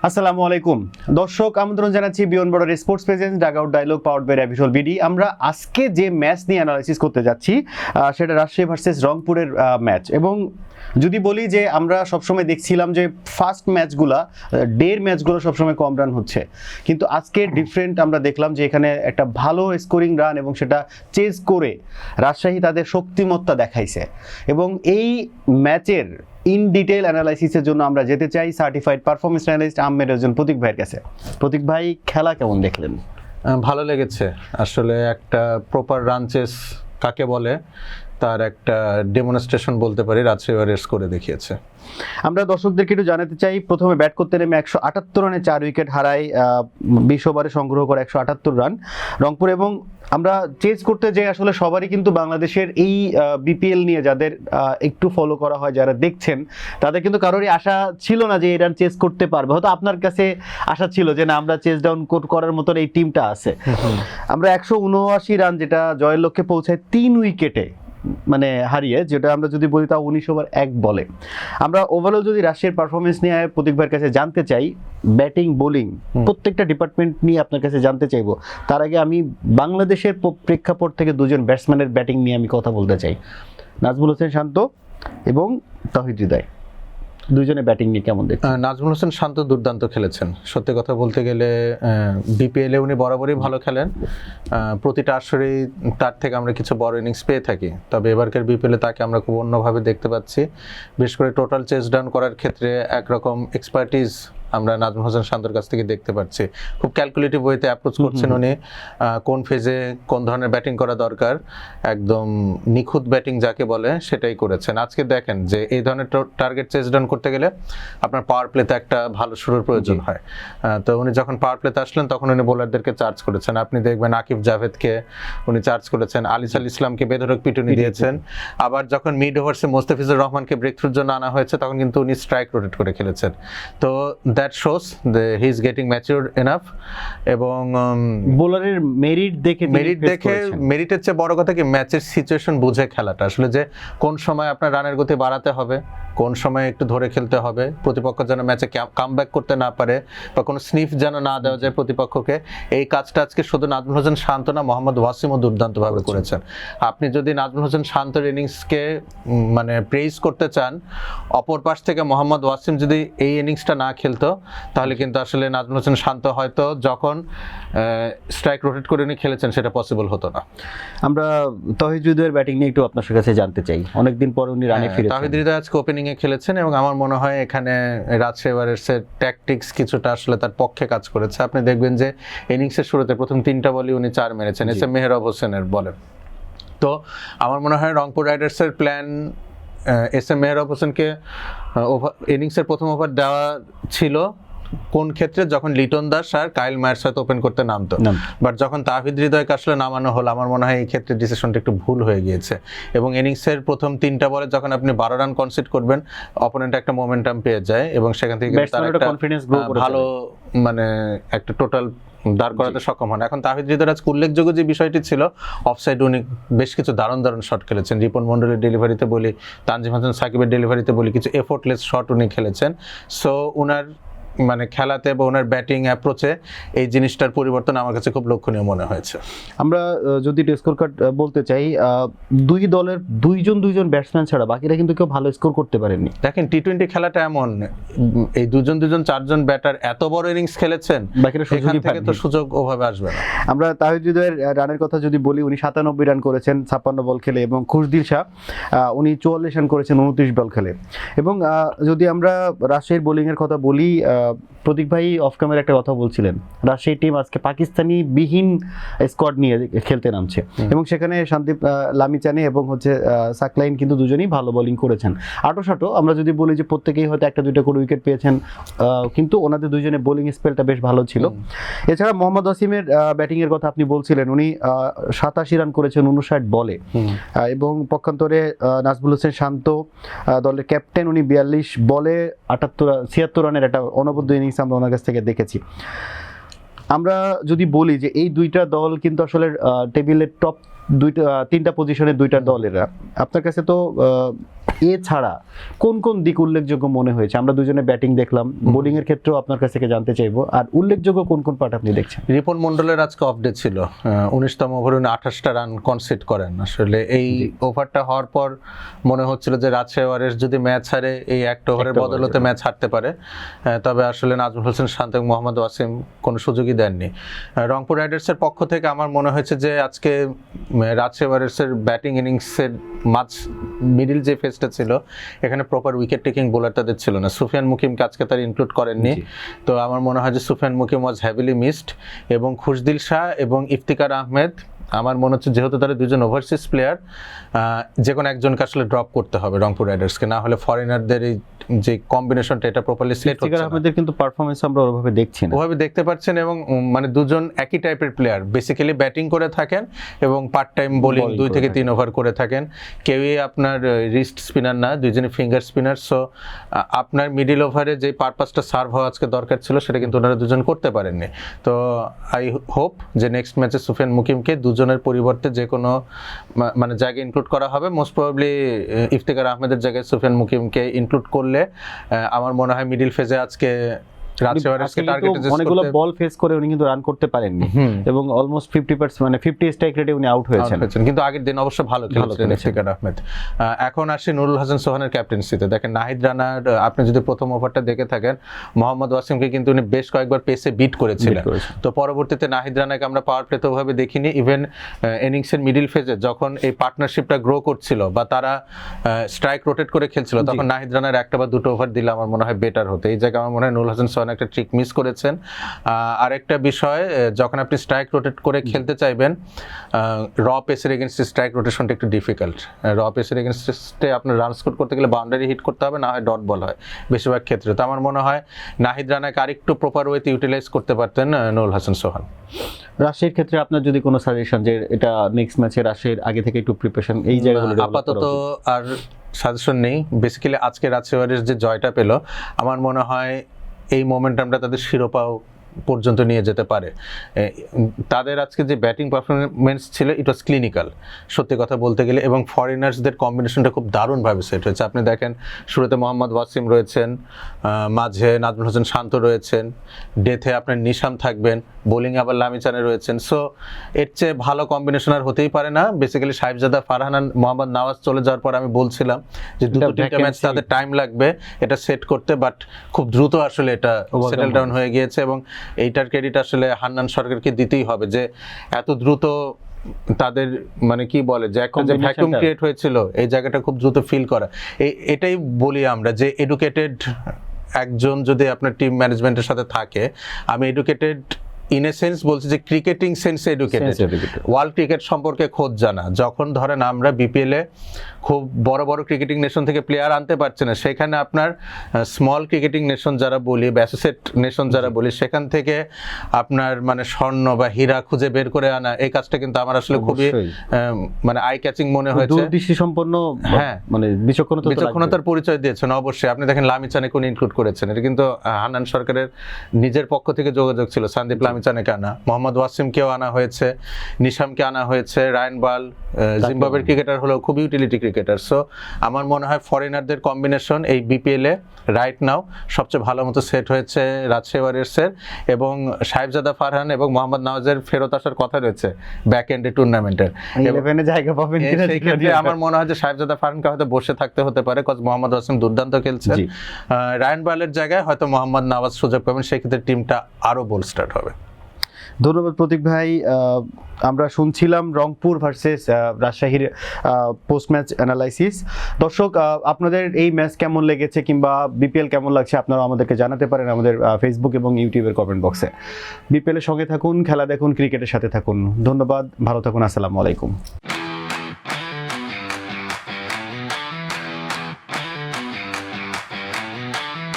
আসসালামু আলাইকুম দর্শক, আমন্ত্রণ জানাচ্ছি beyond border sports presence dugout dialogue powered by র্যাভিশল বিডি। আমরা আজকে যে ম্যাচ নিয়ে অ্যানালাইসিস করতে যাচ্ছি সেটা রাজশাহী ভার্সেস রংপুরের ম্যাচ। এবং যদি বলি যে আমরা সবসময় দেখছিলাম যে ফার্স্ট ম্যাচগুলা ডের ম্যাচগুলো সবসময় কম রান হচ্ছে, কিন্তু আজকে ডিফারেন্ট আমরা দেখলাম যে এখানে একটা ভালো স্কোরিং রান এবং সেটা চেজ করে রাজশাহী তাদের শক্তিমত্তা দেখাইছে। এবং এই ম্যাচের ইন ডিটেল অ্যানালাইসিসের জন্য আমরা যেতে চাই সার্টিফাইড পারফরমেন্স অ্যানালিস্ট আহমেদ একজন প্রতীক ভাইয়ের কাছে। প্রতীক ভাই, খেলা কেমন দেখলেন? ভালো লেগেছে। আসলে একটা প্রপার রান চেস কাকে বলে তার একটা ডেমনস্ট্রেশন বলতে পারি রাজশাহী ওয়ারিয়র্স করে দেখিয়েছে। আমরা দর্শকদেরকে একটু জানাতে চাই, প্রথমে ব্যাট করতে নেমে 178 রানে 4 উইকেট হারায় 20 ওভারে সংগ্রহ করে 178 রান রংপুর। এবং আমরা চেজ করতে যাই আসলে সবারই কিন্তু বাংলাদেশের এই বিপিএল নিয়ে যাদের একটু ফলো করা হয়, যারা দেখছেন, তাদের কিন্তু কারোরই আশা ছিল না যে এই রান চেজ করতে পারবে। হয়তো আপনার কাছে আশা ছিল যে না, আমরা চেজ ডাউন করার মতন এই টিমটা আছে। আমরা 179 রান যেটা জয়ের লক্ষ্যে পৌঁছায় 3 উইকেটে মানে হারিয়ে, যেটা আমরা যদি বলি তা 19 ওভার 1 বলে। আমরা ওভারঅল যদি রাশিয়ার পারফরমেন্স নিয়ে প্রতীক ভাইয়ের কাছে জানতে চাই, ব্যাটিং বোলিং প্রত্যেকটা ডিপার্টমেন্ট নিয়ে আপনার কাছে জানতে চাইবো। তার আগে আমি বাংলাদেশের প্রেক্ষাপট থেকে দুজন ব্যাটসম্যানের ব্যাটিং নিয়ে আমি কথা বলতে চাই, নাজমুল হোসেন শান্ত এবং তাহিদ হৃদয়। দুইজনের ব্যাটিং নিয়ে কেমন দেখছেন? নাজমুল হোসেন শান্ত দুর্দান্ত খেলেছেন। সত্যি কথা বলতে গেলে বিপিএলে উনি বরাবরই ভালো খেলেন, প্রতিটা আসরেই তার থেকে আমরা কিছু বড় ইনিংস পেয়ে থাকি। তবে এবারকার বিপিএলে তাকে আমরা খুব অন্যভাবে দেখতে পাচ্ছি। বিশেষ করে টোটাল চেস ডাউন করার ক্ষেত্রে একরকম এক্সপার্টিস আমরা নাজমুল হোসেন শান্তর কাছ থেকে দেখতে পাচ্ছি। খুব ক্যালকুলেটিভ ওয়েতে অ্যাপ্রোচ করছেন উনি, কোন ফেজে কোন ধরনের ব্যাটিং করা দরকার, একদম নিখুঁত ব্যাটিং যাকে বলে সেটাই করেছেন। আজকে দেখেন যে এই ধরনের টার্গেট চেস ডাউন করতে গেলে আপনার পাওয়ার প্লেতে একটা ভালো শুরুর প্রয়োজন হয়। তো উনি যখন পাওয়ার প্লেতে আসলেন তখন উনি বোলারদেরকে চার্জ করেছেন। আপনি দেখবেন আকিব জাভেদকে উনি চার্জ করেছেন, আলিসাল ইসলামকে বেধড়ক পিটুনি দিয়েছেন। আবার যখন মিড ওভার্সে মোস্তাফিজুর রহমানকে ব্রেক থ্রুর জন্য আনা হয়েছে তখন কিন্তু উনি স্ট্রাইক রোটেট করে খেলেছেন। তো that shows that he is getting matured enough। এবং বোলারের মেরিট দেখে মেরিটের চেয়ে বড় কথা কি ম্যাচের সিচুয়েশন বুঝে খেলাটা, আসলে যে কোন সময় আপনার রানের গতি বাড়াতে হবে, কোন সময় একটু ধরে খেলতে হবে, প্রতিপক্ষ যেন ম্যাচে কামব্যাক করতে না পারে বা কোনো স্নিফ যেন না দেওয়া যায় প্রতিপক্ষকে। এই কাজটা আজকে শুধু নাজমুল হোসেন শান্ত না, মোহাম্মদ ওয়াসিমও দুর্দান্তভাবে করেছেন। আপনি যদি নাজমুল হোসেন শান্তর ইনিংসকে মানে প্রেইজ করতে চান, অপর পাশ থেকে মোহাম্মদ ওয়াসিম যদি এই ইনিংসটা না খেলতো তাহলে কিন্তু আসলে নাজমুল হোসেন শান্ত হয়তো যখন স্ট্রাইক রোটেট করে উনি খেলেছেন সেটা পসিবল হতো না। আমরা তাহিদ হৃদয়ের ব্যাটিং নিয়ে একটু আপনার কাছে জানতে চাই, অনেকদিন পর উনি রানে ফিরেছেন। তাহিদ হৃদয় আজকে ওপেনিং এ খেলেছেন এবং আমার মনে হয় এখানে রাজশাহী ওয়ারিয়র্সের ট্যাকটিক্স কিছুটা আসলে তার পক্ষে কাজ করেছে। আপনি দেখবেন যে ইনিংসের শুরুতে প্রথম 3টা বলই উনি 4 মেরেছেন এস এম মেহরাব হোসেনের বলে। তো আমার মনে হয় রংপুর রাইডার্সের প্ল্যান এস এম মেহরাব হোসেনকে ইনিংসের প্রথম ওভার দেওয়া ছিল কোন ক্ষেত্রে, যখন লিটন দাস আর কাইল মায়ার্স হয়তো ওপেন করতে নামতো। বাট যখন তাহিদ হৃদয়কে আসলে নামানো হলো, আমার মনে হয় এই ক্ষেত্রে ডিসিশনটা একটু ভুল হয়ে গিয়েছে। এবং ইনিংসের প্রথম 3টা বলে যখন আপনি 12 রান কনসিড করবেন, অপোনেন্ট একটা মোমেন্টাম পেয়ে যায় এবং সেখান থেকে ভালো মানে একটা টোটাল দাঁড় করাতে সক্ষম হন। এখন তাহিদ হৃদয়ের আজকে উল্লেখযোগ্য যে বিষয়টি ছিল, অফসাইড উনি বেশ কিছু দারুণ শট খেলেছেন। রিপন মন্ডলের ডেলিভারিতে বলি, তানজিম হাসান সাকিবের ডেলিভারিতে বলি, কিছু এফোর্টলেস শট উনি খেলেছেন। সো উনার মানে খেলাতে বা ওনার ব্যাটিং অ্যাপ্রোচে এই জিনিসটার পরিবর্তন আমার কাছে খুব লক্ষণীয় মনে হয়েছে। আমরা যদি স্কোর কার্ড বলতে চাই, দুই দলের দুইজন ব্যাটসম্যান ছাড়া বাকিরা কিন্তু কেউ ভালো স্কোর করতে পারেননি। দেখেন টি-20 খেলাটা এমন, এই দুজন 4জন ব্যাটার এত বড় ইনিংস খেলেছেন, বাকিরা সুযোগ ওভাবে আসবে না। আমরা তাহিদ হৃদয়ের রানের কথা যদি বলি, উনি 97 রান করেছেন 56 বল খেলে, এবং খুশদিল শাহ উনি 44 রান করেছেন 29 বল খেলে। এবং যদি আমরা রাজশাহীর বোলিংয়ের কথা বলি, প্রতীক ভাই অফ ক্যামেরা একটা কথা বলছিলেন, রাজশাহী টিম আজকে পাকিস্তানি বিহীন স্কোয়াড নিয়ে খেলতে নামছে এবং সেখানে সন্দীপ লামিচানে এবং সাকলাইন কিন্তু দুজনেই ভালো বোলিং করেছেন। আটো আমরা যদি বলি যে প্রত্যেকেই হয়তো 1-2টা করে উইকেট পেয়েছেন, কিন্তু ওনাদের দুজনের বোলিং স্পেলটা বেশ ভালো ছিল। এছাড়া মোহাম্মদ ওয়াসিমের ব্যাটিং এর কথা আপনি বলছিলেন, উনি 87 রান করেছেন 59 বলে। এবং পক্ষান্তরে নাজমুল হোসেন শান্ত দলের ক্যাপ্টেন, উনি 42 বলে 76 রানের একটা অনবদ্য ইনিংস আমরা ওনার কাছ থেকে দেখেছি। আমরা যদি বলি যে এই দুইটা দল কিন্তু আসলে টেবিলের টপ 3টা পজিশনের 2টা দলেরা, আপনার কাছে তো এছাড়া কোন কোন দিক উল্লেখযোগ্য মনে হয়েছে? আমরা দুজনে ব্যাটিং দেখলাম, বোলিং এর ক্ষেত্রেও আপনার কাছ থেকে জানতে চাইবো, আর উল্লেখযোগ্য কোন কোন পার্ট আপনি দেখছেন? রিপন মন্ডলের আজকে অফ ডে ছিল, 19তম ওভারে উনি 28টা রান কনসিড করেন। আসলে এই ওভারটা হওয়ার পর মনে হচ্ছিল যে রাজশাহী ওয়ারিয়র্স যদি ম্যাচ হারে এই একটা ওভারের বদলতে ম্যাচ হারতে পারে, তবে আসলে নাজমুল হোসেন শান্ত এবং মোহাম্মদ ওয়াসিম কোনো সুযোগই দেননি। রংপুর রাইডার্সের পক্ষ থেকে আমার মনে হয়েছে যে আজকে রাজশাহী ওয়ারিয়র্সের ব্যাটিং ইনিংসের মিডিল যে ফেজটা ছিল এখানে প্রপার উইকেট টেকিং বোলার তাদের ছিল না। সুফিয়ান মুকিমকে আজকে তারা ইনক্লুড করেননি, তো আমার মনে হয় যে সুফিয়ান মুকিম ওয়াজ হ্যাভিলি মিসড, এবং খুশদিল শাহ এবং ইফতিকার আহমেদ আমার মনে হচ্ছে যেহেতু তারা দুজন ওভারসিজ প্লেয়ার, যে কোনো একজনকে আসলে ড্রপ করতে হবে রংপুর রাইডার্সকে, না হলে ফরেনারদের এই যে কম্বিনেশনটা এটা প্রপারলি সেট হচ্ছে না। আমাদের কিন্তু পারফরম্যান্স আমরা ওভাবে দেখছি না, ওভাবে দেখতে পাচ্ছেন, এবং মানে দুজন একই টাইপের প্লেয়ার, বেসিক্যালি ব্যাটিং করে থাকেন এবং পার্ট টাইম বোলিং 2 থেকে 3 ওভার করে থাকেন। কেউই আপনার রিস্ট স্পিনার না, দুইজনই ফিঙ্গার স্পিনার। সো আপনার মিডিল ওভারে যে পারপাসটা সার্ভ হওয়া আজকে দরকার ছিল সেটা কিন্তু ওনারা দুজন করতে পারেননি। তো আই হোপ যে নেক্সট ম্যাচে সুফিয়ান মুকিমকে দুজনের পরিবর্তে যে কোনো মানে জায়গায় ইনক্লুড করা হবে। মোস্ট প্রবাবলি ইফতিকার আহমেদের জায়গায় সুফিয়ান মুকিমকে ইনক্লুড করলে আমার মনে হয় মিডিল ফেজে আজকে অনেকগুলো বল ফেস করে উনি কিন্তু রান করতে পারেননি, এবং অলমোস্ট 50% মানে 50 স্ট্রাইক রেটে উনি আউট হয়েছেন, কিন্তু আগের দিন অবশ্য ভালো খেলেছিলেন ইফতিকার আহমেদ। এখন আসি নুরুল হাসান সোহানের ক্যাপ্টেন্সিতে। দেখেন নাহিদ রানার, আপনি যদি প্রথম ওভারটা দেখে থাকেন, মোহাম্মদ ওয়াসিমকে কিন্তু উনি বেশ কয়েকবার পেসে বিট করেছিলেন। তো পরবর্তীতে নাহিদ রানাকে আমরা পাওয়ার প্লেতে ওভাবে দেখিনি। ইভেন ইনিংসের মিডিল ফেজে যখন এই পার্টনারশিপটা গ্রো করছিল বা তারা স্ট্রাইক রোটেট করে খেলছিল, তখন নাহিদ রানার একটা বা দুটো ওভার দিলে আমার মনে হয় বেটার হতো। এই জায়গায় আমার মনে হয় নুরুল হাসান সোহান একটা ট্রিক মিস করেছেন। আরেকটা বিষয়, যখন আপনি স্ট্রাইক রোটেট করে খেলতে চাইবেন, র পেসের এগেনস্টে স্ট্রাইক রোটেশনটা একটু ডিফিকাল্ট। র পেসের এগেনস্টে আপনার রান স্কোর করতে গেলে বাউন্ডারি হিট করতে হবে, না হয় ডট বল হয় বেশিরভাগ ক্ষেত্রে। তো আমার মনে হয় নাহিদ রানাকে আরেকটু প্রপার ওয়েতে ইউটিলাইজ করতে পারতেন নুরুল হাসান সোহান। রাশির ক্ষেত্রে আপনার যদি কোনো সাজেশন, যে এটা নেক্সট ম্যাচে রাশির আগে থেকে একটু প্রিপারেশন এই জায়গাগুলো আপাতত আর সাজেশন নেই। বেসিক্যালি আজকে রাজশাহী ওয়ারিয়র্স যে জয়টা পেল, আমার মনে হয় এই মোমেন্টামটা তাদের শিরোপাও পর্যন্ত নিয়ে যেতে পারে। তাদের আজকে যে ব্যাটিং পারফরমেন্স ছিল ইট ওয়াজ ক্লিনিক্যাল সত্যি কথা বলতে গেলে, এবং ফরেনার্সদের কম্বিনেশনটা খুব দারুণভাবে সেট হয়েছে। আপনি দেখেন শুরুতে মোহাম্মদ ওয়াসিম রয়েছেন, মাঝে নাজমুল হোসেন শান্ত রয়েছেন, ডেথে আপনার নিশাম থাকবেন, বোলিং আবার লামিচানে রয়েছেন। সো এর চেয়ে ভালো কম্বিনেশন আর হতেই পারে না। বেসিক্যালি সাহেবজাদা ফারহান আর মোহাম্মদ নওয়াজ চলে যাওয়ার পর আমি বলছিলাম যে 2-3টা ম্যাচ তাদের টাইম লাগবে এটা সেট করতে, বাট খুব দ্রুত আসলে এটা সেটেল ডাউন হয়ে গিয়েছে, এবং এইটার ক্রেডিট আসলে হান্নান সরকারকে দিতেই হবে যে এত দ্রুত তাদের মানে কি বলে যে একটা যে ভ্যাকুয়াম ক্রিয়েট হয়েছিল এই জায়গাটা খুব দ্রুত ফিল করা। এটাই বলি আমরা যে এডুকেটেড একজন যদি আপনার টিম ম্যানেজমেন্টের সাথে থাকে, আমি এডুকেটেড ইন এ সেন্স বলছি যে ক্রিকেটিং সেন্সে এডুকেটেড, ওয়ার্ল্ড ক্রিকেট সম্পর্কে খোঁজ জানা। যখন ধরেন আমরা বিপিএলে খুব বড় বড় ক্রিকেটিং নেশন থেকে প্লেয়ার আনতে পারছে না, সেখানে আপনার স্মল ক্রিকেটিং নেশন যারা বলি বা অ্যাসোসিয়েট নেশন যারা বলি, সেখান থেকে আপনার মানে স্বর্ণ বা হীরা খুঁজে বের করে আনা, এই কাজটা কিন্তু আমার আসলে খুবই মানে আই ক্যাচিং মনে হয়েছে। দূরদৃষ্টি সম্পন্ন, হ্যাঁ মানে বিচক্ষণতার পরিচয় দিয়েছেন অবশ্যই। আপনি দেখেন লামিচানে কোন ইনক্লুড করেছেন, এটা কিন্তু হান্নান সরকারের নিজের পক্ষ থেকে যোগাযোগ ছিল। সন্দীপ লামিচানেকে আনা, মোহাম্মদ ওয়াসিমকেও আনা হয়েছে, নিশামকে আনা হয়েছে, রায়ান বাল জিম্বাবুয়ের ক্রিকেটার হলো খুব ইউটিলিটি ক্রিকেটার। সো আমার মনে হয় ফরেনারদের কম্বিনেশন এই বিপিএলে রাইট নাও সবচেয়ে ভালো মতো সেট হয়েছে রাজশাহী ওয়ারিয়র্সের, এবং সাহেবজাদা ফারহান এবং মোহাম্মদ নওয়াজের ফেরত আসার কথা রয়েছে ব্যাক এন্ডে টুর্নামেন্টের। জায়গা পাবেন কিনা সেই ক্ষেত্রে আমার মনে হয় যে সাহেবজাদা ফারহানকে হয়তো বসে থাকতে হতে পারে, কজ মোহাম্মদ ওয়াসিম দুর্দান্ত খেলছেন। রায়ান বালের জায়গায় হয়তো মোহাম্মদ নওয়াজ সুযোগ পাবেন, সেই ক্ষেত্রে টিমটা আরো বোল্ড স্টার্ট হবে। ধন্যবাদ প্রতীক ভাই। আমরা শুনছিলাম রংপুর ভার্সেস রাজশাহীর পোস্ট ম্যাচ অ্যানালাইসিস। দর্শক, আপনাদের এই ম্যাচ কেমন লেগেছে কিংবা বিপিএল কেমন লাগছে আপনারা আমাদেরকে জানাতে পারেন আমাদের ফেসবুক এবং ইউটিউবের কমেন্ট বক্সে। বিপিএলের সঙ্গে থাকুন, খেলা দেখুন, ক্রিকেটের সাথে থাকুন। ধন্যবাদ, ভালো থাকুন, আসসালামু আলাইকুম।